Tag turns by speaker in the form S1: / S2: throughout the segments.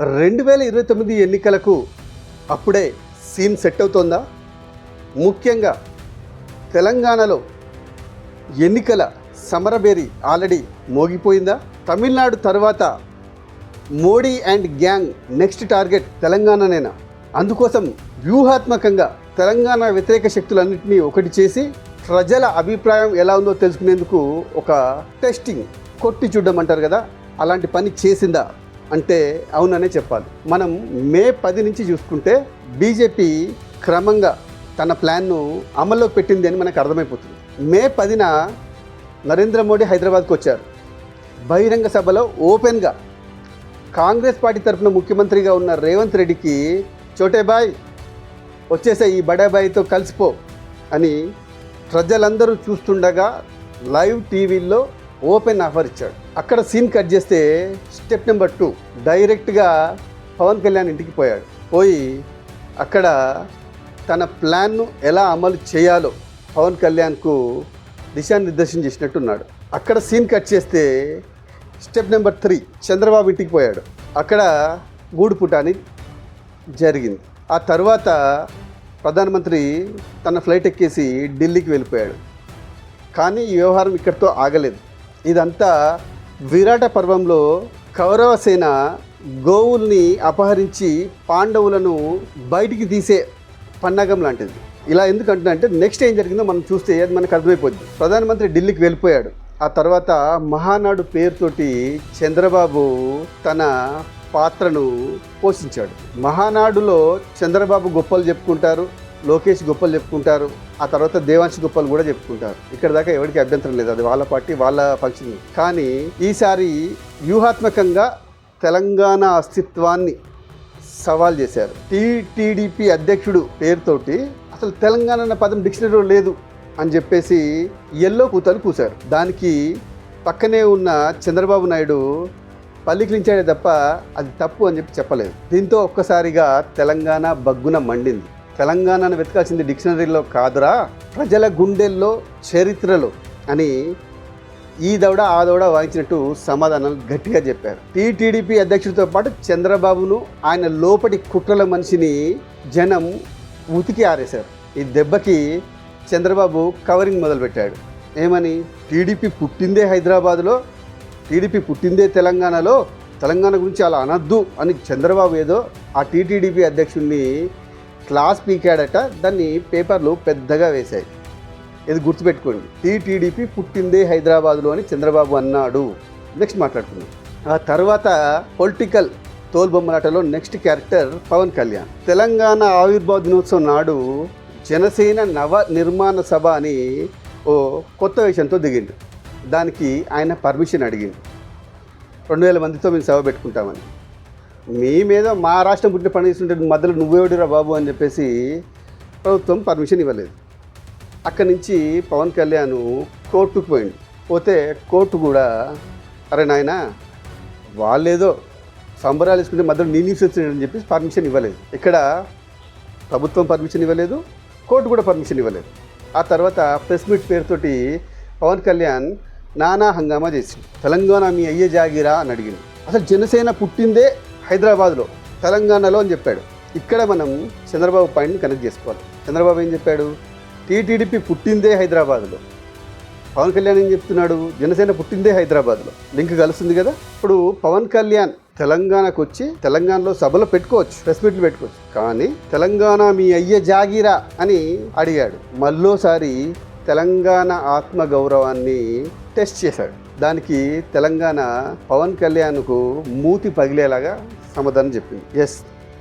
S1: 2029 ఎన్నికలకు అప్పుడే scene set అవుతోందా? ముఖ్యంగా తెలంగాణలో ఎన్నికల సమరబేరి ఆల్రెడీ మోగిపోయిందా? తమిళనాడు తర్వాత Modi and gang next target తెలంగాణనేనా? అందుకోసం వ్యూహాత్మకంగా తెలంగాణ వ్యతిరేక శక్తులన్నింటినీ ఒకటి చేసి ప్రజల అభిప్రాయం ఎలా ఉందో తెలుసుకునేందుకు ఒక టెస్టింగ్ కొట్టి చూడడం అంటారు కదా, అలాంటి పని చేసిందా అంటే అవుననే చెప్పాలి. మనం మే 10 నుంచి చూసుకుంటే బీజేపీ క్రమంగా తన ప్లాన్ను అమల్లోకి పెట్టింది అని మనకు అర్థమైపోతుంది. మే 10న నరేంద్ర మోడీ హైదరాబాద్కు వచ్చారు. బహిరంగ సభలో ఓపెన్గా కాంగ్రెస్ పార్టీ తరఫున ముఖ్యమంత్రిగా ఉన్న రేవంత్ రెడ్డికి చోటే బాయ్ వచ్చేసే ఈ బడాబాయితో కలిసిపో అని ప్రజలందరూ చూస్తుండగా లైవ్ టీవీల్లో ఓపెన్ ఆఫర్ ఇచ్చాడు. అక్కడ సీన్ కట్ చేస్తే స్టెప్ నెంబర్ 2 డైరెక్ట్గా పవన్ కళ్యాణ్ ఇంటికి పోయాడు. పోయి అక్కడ తన ప్లాన్ను ఎలా అమలు చేయాలో పవన్ కళ్యాణ్కు దిశానిర్దేశం చేసినట్టున్నాడు. అక్కడ సీన్ కట్ చేస్తే స్టెప్ నెంబర్ 3 చంద్రబాబు ఇంటికి పోయాడు. అక్కడ గూడు పుటాని జరిగింది. ఆ తర్వాత ప్రధానమంత్రి తన ఫ్లైట్ ఎక్కేసి ఢిల్లీకి వెళ్ళిపోయాడు. కానీ ఈ వ్యవహారం ఇక్కడితో ఆగలేదు. ఇదంతా విరాట పర్వంలో కౌరవ సేన గోవుల్ని అపహరించి పాండవులను బయటికి తీసే పన్నాగం లాంటిది. ఇలా ఎందుకంటున్నా అంటే నెక్స్ట్ ఏం జరిగిందో మనం చూస్తే అది మనకు అర్థమైపోద్ది. ప్రధానమంత్రి ఢిల్లీకి వెళ్ళిపోయాడు. ఆ తర్వాత మహానాడు పేరుతోటి చంద్రబాబు తన పాత్రను పోషించాడు. మహానాడులో చంద్రబాబు గొప్పలు చెప్పుకుంటారు, లోకేష్ గొప్పలు చెప్పుకుంటారు, ఆ తర్వాత దేవాంశ్ గొప్పలు కూడా చెప్పుకుంటారు. ఇక్కడ దాకా ఎవరికి అభ్యంతరం లేదు, అది వాళ్ళ పార్టీ వాళ్ళ ఫంక్షన్. కానీ ఈసారి వ్యూహాత్మకంగా తెలంగాణ అస్తిత్వాన్ని సవాల్ చేశారు. టీడీపీ అధ్యక్షుడు పేరుతోటి అసలు తెలంగాణ అన్న పదం డిక్షనరీలో లేదు అని చెప్పేసి ఎల్లో కూతలు కూశారు. దానికి పక్కనే ఉన్న చంద్రబాబు నాయుడు పల్లికిలించాడే తప్ప అది తప్పు అని చెప్పలేదు. దీంతో ఒక్కసారిగా తెలంగాణ బగ్గున మండింది. తెలంగాణను వెతకాల్సింది డిక్షనరీలో కాదురా, ప్రజల గుండెల్లో చరిత్రలో అని ఈ దౌడ ఆ దౌడ వాయించినట్టు సమాధానాలు గట్టిగా చెప్పారు. టీడీపీ అధ్యక్షుడితో పాటు చంద్రబాబును ఆయన లోపటి కుట్రల మనిషిని జనం ఉతికి ఆరేశారు. ఈ దెబ్బకి చంద్రబాబు కవరింగ్ మొదలుపెట్టాడు. ఏమని? టీడీపీ పుట్టిందే హైదరాబాద్లో, టీడీపీ పుట్టిందే తెలంగాణలో, తెలంగాణ గురించి అలా అనద్దు అని చంద్రబాబు ఏదో ఆ టీడీపీ అధ్యక్షుడిని క్లాస్ పీకాడట. దాన్ని పేపర్లు పెద్దగా వేశాయి. ఇది గుర్తుపెట్టుకోండి, టీడీపీ పుట్టిందే హైదరాబాద్లో అని చంద్రబాబు అన్నాడు. నెక్స్ట్ మాట్లాడుకుందాం. ఆ తర్వాత పొలిటికల్ తోల్బొమ్మలాటలో నెక్స్ట్ క్యారెక్టర్ పవన్ కళ్యాణ్. తెలంగాణ ఆవిర్భావ దినోత్సవం నాడు జనసేన నవ నిర్మాణ సభ అని ఓ కొత్త విషయంతో దిగిండు. దానికి ఆయన పర్మిషన్ అడిగింది. 2000 మందితో మేము సభ పెట్టుకుంటామని. మీ మీద మా రాష్ట్రం పుట్టిన పని చేస్తుంటే మధ్యలో నువ్వేడిరా బాబు అని చెప్పేసి ప్రభుత్వం పర్మిషన్ ఇవ్వలేదు. అక్కడి నుంచి పవన్ కళ్యాణ్ కోర్టుకు పోయింది. పోతే కోర్టు కూడా అరే నాయన వాళ్ళేదో సంబరాలు వేసుకుంటే మధ్యలో నీ న్యూస్ వచ్చిందని చెప్పేసి పర్మిషన్ ఇవ్వలేదు. ఇక్కడ ప్రభుత్వం పర్మిషన్ ఇవ్వలేదు, కోర్టు కూడా పర్మిషన్ ఇవ్వలేదు. ఆ తర్వాత ప్రెస్ మీట్ పేరుతోటి పవన్ కళ్యాణ్ నానా హంగామా చేసింది. తెలంగాణ మీ అయ్యే జాగిరా అని అడిగింది. అసలు జనసేన పుట్టిందే హైదరాబాద్లో, తెలంగాణలో అని చెప్పాడు. ఇక్కడ మనం చంద్రబాబు పాయింట్ని కనెక్ట్ చేసుకోవాలి. చంద్రబాబు ఏం చెప్పాడు? టీడీపీ పుట్టిందే హైదరాబాద్లో. పవన్ కళ్యాణ్ ఏం చెప్తున్నాడు? జనసేన పుట్టిందే హైదరాబాద్లో. లింక్ కలుస్తుంది కదా. ఇప్పుడు పవన్ కళ్యాణ్ తెలంగాణకు వచ్చి తెలంగాణలో సభలో పెట్టుకోవచ్చు, ప్రెస్ మీట్లు పెట్టుకోవచ్చు. కానీ తెలంగాణ మీ అయ్యే జాగిరా అని అడిగాడు. మళ్ళోసారి తెలంగాణ ఆత్మగౌరవాన్ని టెస్ట్ చేశాడు. దానికి తెలంగాణ పవన్ కళ్యాణ్కు మూతి పగిలేలాగా సమాధానం చెప్పింది. ఎస్,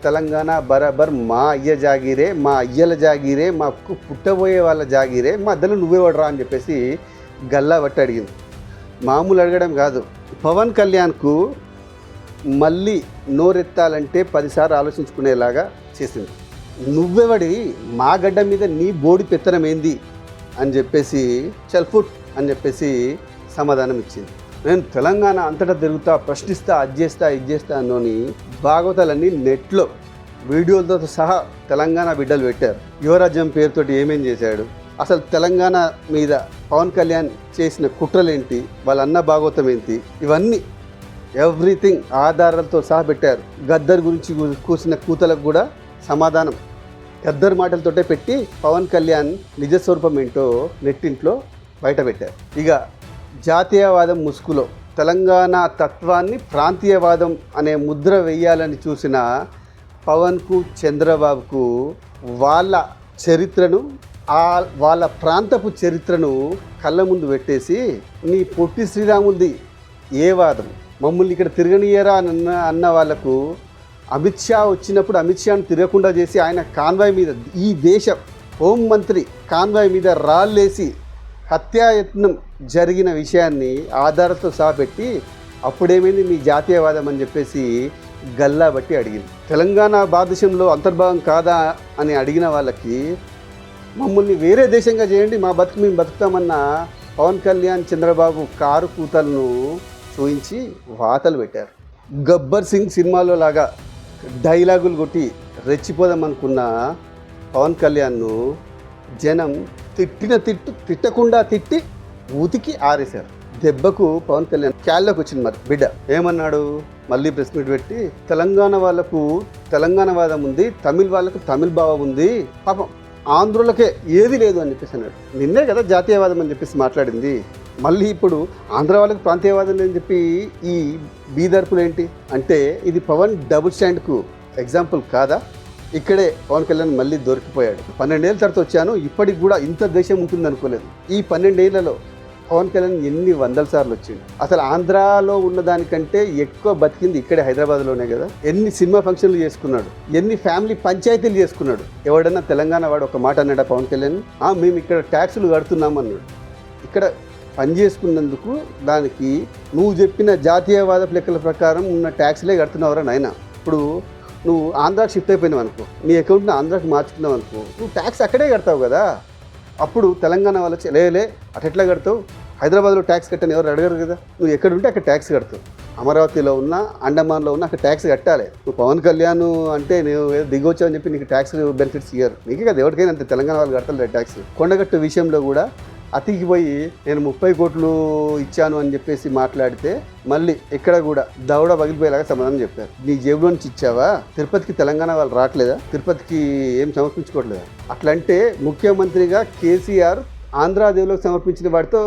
S1: తెలంగాణ బరాబర్ మా అయ్య జాగీరే, మా అయ్యల జాగీరే, మాకు పుట్టబోయే వాళ్ళ జాగీరే, మా మధ్యలో నువ్వే వడరా అని చెప్పేసి గల్లా బట్టి అడిగింది. మామూలు అడగడం కాదు, పవన్ కళ్యాణ్కు మళ్ళీ నోరెత్తాలంటే 10 సార్లు ఆలోచించుకునేలాగా చేసింది. నువ్వెవడి మా గడ్డ మీద నీ బోడి పెత్తనం ఏంది అని చెప్పేసి చల్ఫుట్ అని చెప్పేసి సమాధానం ఇచ్చింది. నేను తెలంగాణ అంతటా తిరుగుతా, ప్రశ్నిస్తా, అది చేస్తా ఇది చేస్తా అన్నోని భాగవతాలన్నీ నెట్లో వీడియోలతో సహా తెలంగాణ బిడ్డలు పెట్టారు. యువరాజ్యం పేరుతోటి ఏమేం చేశాడు, అసలు తెలంగాణ మీద పవన్ కళ్యాణ్ చేసిన కుట్రలేంటి, వాళ్ళ అన్న భాగవతం ఏంటి, ఇవన్నీ ఎవ్రీథింగ్ ఆధారాలతో సహా పెట్టారు. గద్దర్ గురించి కూసిన కూతలకు కూడా సమాధానం గద్దర్ మాటలతోటే పెట్టి పవన్ కళ్యాణ్ నిజస్వరూపం ఏంటో నెట్టింట్లో బయట పెట్టారు. ఇక జాతీయవాదం ముసుగులో తెలంగాణ తత్వాన్ని ప్రాంతీయవాదం అనే ముద్ర వేయాలని చూసిన పవన్కు చంద్రబాబుకు వాళ్ళ చరిత్రను వాళ్ళ ప్రాంతపు చరిత్రను కళ్ళ ముందు పెట్టేసి నీ పొట్టి శ్రీరాములది ఏ వాదం, మమ్మల్ని ఇక్కడ తిరగనియరా అన్న వాళ్ళకు అమిత్ షా వచ్చినప్పుడు అమిత్ షాను తిరగకుండా చేసి ఆయన కాన్వాయ్ మీద ఈ దేశ హోంమంత్రి కాన్వాయ్ మీద రాళ్ళేసి హత్యాయత్నం జరిగిన విషయాన్ని ఆధారాలతో సహా పెట్టి అప్పుడేమైంది మీ జాతీయవాదం అని చెప్పేసి గల్లా బట్టి అడిగింది. తెలంగాణ భారతదేశంలో అంతర్భాగం కాదా అని అడిగిన వాళ్ళకి మమ్మల్ని వేరే దేశంగా చేయండి, మా బతుకు మేము బతుకుతామన్న పవన్ కళ్యాణ్ చంద్రబాబు కారు కూతలను చూయించి వాతలు పెట్టారు. గబ్బర్ సింగ్ సినిమాలో లాగా డైలాగులు కొట్టి రెచ్చిపోదామనుకున్న పవన్ కళ్యాణ్ను జనం తిట్టకుండా తిట్టి ఊతికి ఆరేశారు. దెబ్బకు పవన్ కళ్యాణ్ క్యాల్లోకి వచ్చింది. మరి బిడ్డ ఏమన్నాడు, మళ్ళీ ప్రెస్ మీట్ పెట్టి తెలంగాణ వాళ్ళకు తెలంగాణవాదం ఉంది, తమిళ్ వాళ్ళకు తమిళ్ భావం ఉంది, పాపం ఆంధ్రులకే ఏది లేదు అని చెప్పేసి అన్నాడు. నిన్నే కదా జాతీయవాదం అని చెప్పేసి మాట్లాడింది. మళ్ళీ ఇప్పుడు ఆంధ్ర వాళ్ళకి ప్రాంతీయవాదం అని చెప్పి ఈ బీదర్పులు ఏంటి అంటే ఇది పవన్ డబుల్ స్టాండ్కు ఎగ్జాంపుల్ కాదా? ఇక్కడే పవన్ కళ్యాణ్ మళ్ళీ దొరికిపోయాడు. 12 ఏళ్ళ తర్వాత వచ్చాను, ఇప్పటికి కూడా ఇంత దేశం ఉంటుంది అనుకోలేదు. ఈ 12 ఏళ్లలో పవన్ కళ్యాణ్ ఎన్ని వందల సార్లు వచ్చింది. అసలు ఆంధ్రాలో ఉన్నదానికంటే ఎక్కువ బతికింది ఇక్కడే హైదరాబాద్లోనే కదా. ఎన్ని సినిమా ఫంక్షన్లు చేసుకున్నాడు, ఎన్ని ఫ్యామిలీ పంచాయతీలు చేసుకున్నాడు. ఎవడన్నా తెలంగాణ వాడు ఒక మాట అన్నాడా పవన్ కళ్యాణ్? మేము ఇక్కడ ట్యాక్సులు కడుతున్నాం అన్నాడు. ఇక్కడ పని చేసుకున్నందుకు దానికి నువ్వు చెప్పిన జాతీయవాద లెక్కల ప్రకారం ఉన్న ట్యాక్స్లే కడుతున్నావురా నాయన. ఇప్పుడు నువ్వు ఆంధ్రాకి షిఫ్ట్ అయిపోయినావు అనుకో, నీ అకౌంట్ని ఆంధ్రాకి మార్చుకున్నావు అనుకో, నువ్వు ట్యాక్స్ అక్కడే కడతావు కదా. అప్పుడు తెలంగాణ వాళ్ళు లేలే అట్లా కడతావు, హైదరాబాద్లో ట్యాక్స్ కట్టని ఎవరు అడగరు కదా, నువ్వు ఎక్కడుంటే అక్కడ ట్యాక్స్ కడతావు. అమరావతిలో ఉన్నా అండమాన్లో ఉన్నా అక్కడ ట్యాక్స్ కట్టాలి. నువ్వు పవన్ కళ్యాణ్ అంటే నువ్వు ఏదో దిగొచ్చావు అని చెప్పి నీకు ట్యాక్స్ బెనిఫిట్స్ ఇయ్యరు. నీకే కదా ఎవరికైనా అంతే, తెలంగాణ వాళ్ళు కడతారు ట్యాక్స్. కొండగట్టు విషయంలో కూడా అతికి పోయి నేను 30 కోట్లు ఇచ్చాను అని చెప్పేసి మాట్లాడితే మళ్ళీ ఇక్కడ కూడా దవడ పగిలిపోయేలాగా సమాధానం చెప్పారు. నీ జేబులో నుంచి ఇచ్చావా? తిరుపతికి తెలంగాణ వాళ్ళు రావట్లేదా? తిరుపతికి ఏం సమర్పించుకోవట్లేదా? అట్లంటే ముఖ్యమంత్రిగా కేసీఆర్ ఆంధ్రా దేవులకు సమర్పించిన వాటితో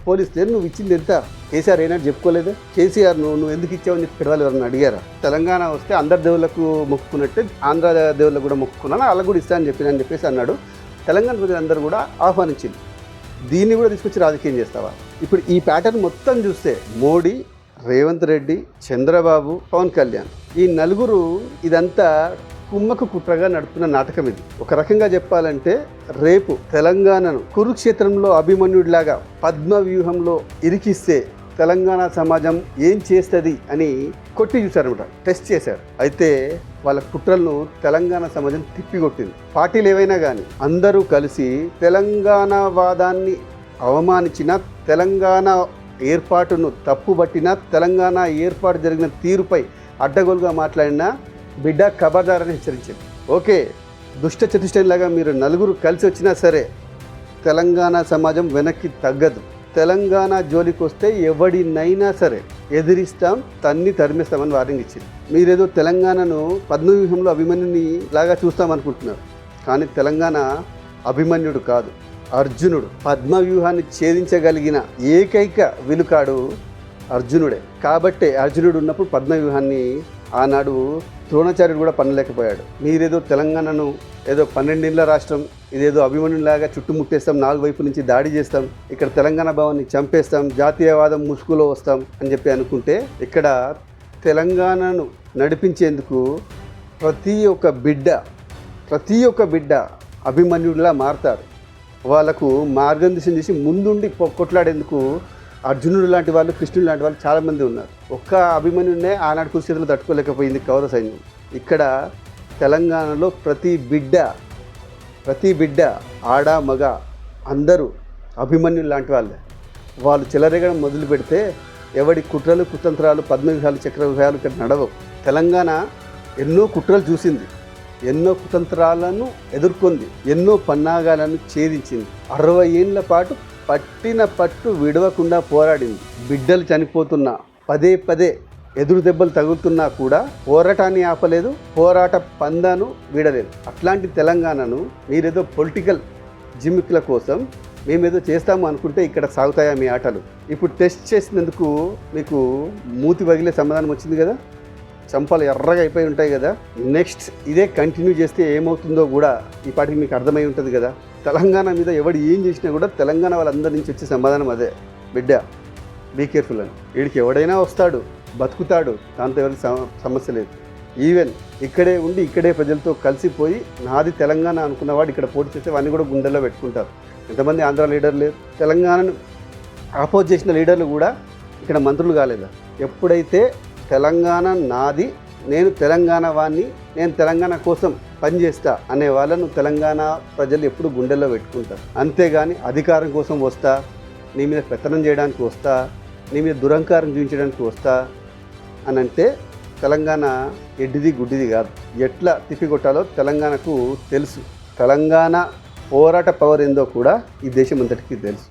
S1: పోలిస్తే నువ్వు ఇచ్చింది ఎంత? కేసీఆర్ ఏనాడు చెప్పుకోలేదా? కేసీఆర్ నువ్వు ఎందుకు ఇచ్చావని చెప్పి పెడవాలి ఎవరన్నా అడిగారా? తెలంగాణ వస్తే అందరి దేవుళ్ళకు మొక్కుకున్నట్టే ఆంధ్ర దేవుళ్ళకు కూడా మొక్కుకున్నాను, అలా కూడా ఇస్తానని చెప్పేసి అన్నాడు. తెలంగాణ ప్రజలందరూ కూడా ఆహ్వానించింది. దీన్ని కూడా తీసుకొచ్చి రాజకీయం చేస్తావా? ఇప్పుడు ఈ ప్యాటర్న్ మొత్తం చూస్తే మోడీ, రేవంత్ రెడ్డి, చంద్రబాబు, పవన్ కళ్యాణ్ ఈ నలుగురు ఇదంతా కుమ్మకు కుట్రగా నడుపుతున్న నాటకం ఇది. ఒక రకంగా చెప్పాలంటే రేపు తెలంగాణను కురుక్షేత్రంలో అభిమన్యుడిలాగా పద్మ వ్యూహంలో ఇరికిస్తే తెలంగాణ సమాజం ఏం చేస్తుంది అని కొట్టి చూశారనమాట, టెస్ట్ చేశారు. అయితే వాళ్ళ కుట్రలను తెలంగాణ సమాజం తిప్పికొట్టింది. పార్టీలు ఏవైనా కానీ అందరూ కలిసి తెలంగాణ వాదాన్ని అవమానించిన, తెలంగాణ ఏర్పాటును తప్పుబట్టిన, తెలంగాణ ఏర్పాటు జరిగిన తీరుపై అడ్డగోలుగా మాట్లాడిన బిడ్డ ఖబర్దారని హెచ్చరించింది. ఓకే, దుష్ట చతుష్టంలాగా మీరు నలుగురు కలిసి వచ్చినా సరే తెలంగాణ సమాజం వెనక్కి తగ్గదు. తెలంగాణ జోలికి వస్తే ఎవడినైనా సరే ఎదిరిస్తాం, తరిమేస్తామని వార్నింగ్ ఇచ్చింది. మీరేదో తెలంగాణను పద్మవ్యూహంలో అభిమన్యుని లాగా చూస్తామనుకుంటున్నారు, కానీ తెలంగాణ అభిమన్యుడు కాదు, అర్జునుడు. పద్మవ్యూహాన్ని ఛేదించగలిగిన ఏకైక విలుకాడు అర్జునుడే. కాబట్టే అర్జునుడు ఉన్నప్పుడు పద్మవ్యూహాన్ని ఆనాడు ద్రోణాచార్యుడు కూడా పనలేకపోయాడు. మీరేదో తెలంగాణను ఏదో 12 ఏళ్ల రాష్ట్రం, ఇదేదో అభిమన్యులాగా చుట్టుముట్టేస్తాం, 4 వైపు నుంచి దాడి చేస్తాం, ఇక్కడ తెలంగాణ భావాన్ని చంపేస్తాం, జాతీయవాదం ముసుగులో వస్తాం అని చెప్పి అనుకుంటే ఇక్కడ తెలంగాణను నడిపించేందుకు ప్రతి ఒక్క బిడ్డ అభిమన్యుడిలా మారుతారు. వాళ్ళకు మార్గనిర్దేశం చేసి ముందుండి కొట్లాడేందుకు అర్జునుడు లాంటి వాళ్ళు, కృష్ణుడు లాంటి వాళ్ళు చాలామంది ఉన్నారు. ఒక్క అభిమన్యుడినే ఆనాడు కురుక్షేత్రంలో తట్టుకోలేకపోయింది కౌరవ సైన్యం. ఇక్కడ తెలంగాణలో ప్రతి బిడ్డ ఆడ మగ అందరూ అభిమన్యులు లాంటి వాళ్ళే. వాళ్ళు చెలరేగడం మొదలు పెడితే ఎవడి కుట్రలు కుతంత్రాలు పద్మవ్యూహాలు చక్రవ్యూహాలు ఇక్కడ నడవవు. తెలంగాణ ఎన్నో కుట్రలు చూసింది, ఎన్నో కుతంత్రాలను ఎదుర్కొంది, ఎన్నో పన్నాగాలను ఛేదించింది. 60 ఏళ్ల పాటు పట్టిన పట్టు విడవకుండా పోరాడింది. బిడ్డలు చనిపోతున్నా పదే ఎదురు దెబ్బలు తగులుతున్నా కూడా పోరాటాన్ని ఆపలేదు, పోరాట పందాను వీడలేదు. అట్లాంటి తెలంగాణను మీరేదో పొలిటికల్ జిమ్మికుల కోసం మేమేదో చేస్తాము అనుకుంటే ఇక్కడ సాగుతాయా మీ ఆటలు? ఇప్పుడు టెస్ట్ చేసినందుకు మీకు మూతి పగిలే సమాధానం వచ్చింది కదా, చంపలు ఎర్రగా అయిపోయి ఉంటాయి కదా. నెక్స్ట్ ఇదే కంటిన్యూ చేస్తే ఏమవుతుందో కూడా ఈ పాటికి మీకు అర్థమై ఉంటుంది కదా. తెలంగాణ మీద ఎవడు ఏం చేసినా కూడా తెలంగాణ వాళ్ళందరి నుంచి వచ్చే సమాధానం అదే, బిడ్డ బీ కేర్ఫుల్ అని. వీడికి ఎవడైనా వస్తాడు, బతుకుతాడు, దాంతో ఎవరికి సమస్య లేదు. ఈవెన్ ఇక్కడే ఉండి ఇక్కడే ప్రజలతో కలిసిపోయి నాది తెలంగాణ అనుకున్నవాడు ఇక్కడ పోటీ చేస్తే వాడిని కూడా గుండెల్లో పెట్టుకుంటారు. ఎంతమంది ఆంధ్ర లీడర్లు లేరు, తెలంగాణను ఆపోజ్ చేసిన లీడర్లు కూడా ఇక్కడ మంత్రులు కాలేదా? ఎప్పుడైతే తెలంగాణ నాది, నేను తెలంగాణ వాడిని, నేను తెలంగాణ కోసం పనిచేస్తా అనే వాళ్ళను తెలంగాణ ప్రజలు ఎప్పుడు గుండెల్లో పెట్టుకుంటారు. అంతేగాని అధికారం కోసం వస్తా, నీ మీద పెత్తనం చేయడానికి వస్తా, నీ మీద దురహంకారం చూపించడానికి వస్తా అని అంటే తెలంగాణ ఎడ్డిది గుడ్డిది కాదు. ఎట్లా తిప్పికొట్టాలో తెలంగాణకు తెలుసు. తెలంగాణ పోరాట పవర్ ఏందో కూడా ఈ దేశం అంతటికీ తెలుసు.